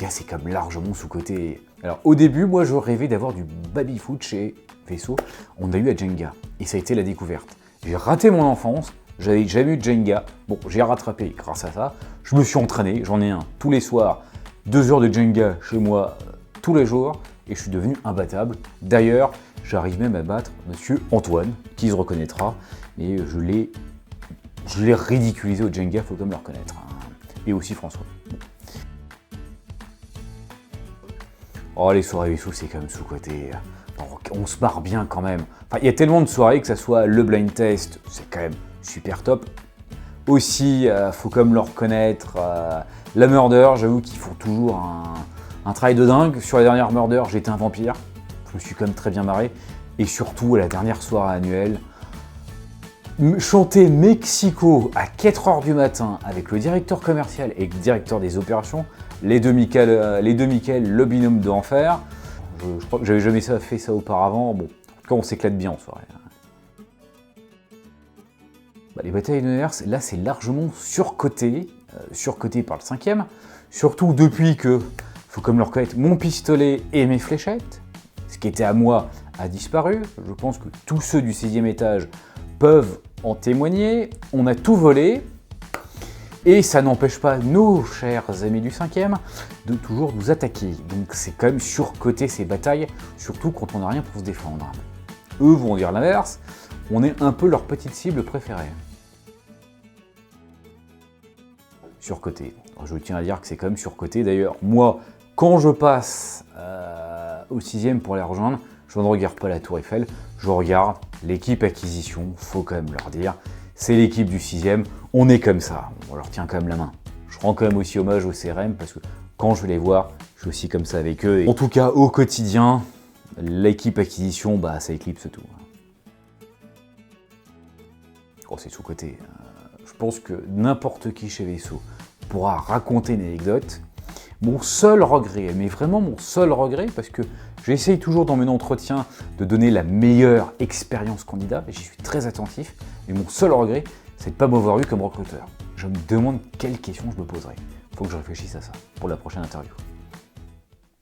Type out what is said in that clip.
Jenga, c'est comme largement sous-coté. Alors au début, moi je rêvais d'avoir du baby-foot chez Vaisseau. On a eu à Jenga, et ça a été la découverte. J'ai raté mon enfance, j'avais jamais eu de Jenga. Bon, j'ai rattrapé grâce à ça. Je me suis entraîné, j'en ai un tous les soirs, 2 heures de Jenga chez moi tous les jours, et je suis devenu imbattable. D'ailleurs, j'arrive même à battre monsieur Antoine, qui se reconnaîtra, et je l'ai ridiculisé au Jenga, faut quand même le reconnaître. Et aussi François. Oh, les soirées vaisseaux, c'est quand même sous-côté. On se marre bien quand même. Enfin, il y a tellement de soirées, que ça soit le blind test, c'est quand même super top. Aussi, faut quand même le reconnaître, la Murder, j'avoue qu'ils font toujours un travail de dingue. Sur la dernière Murder, j'étais un vampire. Je me suis quand même très bien marré. Et surtout, à la dernière soirée annuelle, chanter Mexico à 4h du matin avec le directeur commercial et le directeur des opérations, les deux Michael, le binôme de Enfer. Je crois que j'avais jamais fait ça auparavant. Bon, en tout cas, on s'éclate bien en soirée. Les batailles de Nevers, là, c'est largement surcoté par le 5e. Surtout depuis que, faut comme le reconnaître, mon pistolet et mes fléchettes, ce qui était à moi, a disparu. Je pense que tous ceux du 6e étage peuvent en témoigner. On a tout volé. Et ça n'empêche pas nos chers amis du 5e de toujours nous attaquer. Donc c'est quand même surcoté ces batailles, surtout quand on n'a rien pour se défendre. Eux vont dire l'inverse, on est un peu leur petite cible préférée. Surcoté. Je tiens à dire que c'est quand même surcoté. D'ailleurs, moi, quand je passe au 6e pour les rejoindre, je ne regarde pas la Tour Eiffel, je regarde l'équipe acquisition, faut quand même leur dire. C'est l'équipe du 6e, on est comme ça, on leur tient quand même la main. Je rends quand même aussi hommage au CRM parce que quand je vais les voir, je suis aussi comme ça avec eux. Et en tout cas, au quotidien, l'équipe acquisition, ça éclipse tout. Oh, c'est sous-côté. Je pense que n'importe qui chez Vaisseau pourra raconter une anecdote. Mon seul regret, mais vraiment mon seul regret, parce que j'essaye toujours dans mes entretiens de donner la meilleure expérience candidat, et j'y suis très attentif, mais mon seul regret, c'est de ne pas m'avoir eu comme recruteur. Je me demande quelles questions je me poserai. Il faut que je réfléchisse à ça pour la prochaine interview.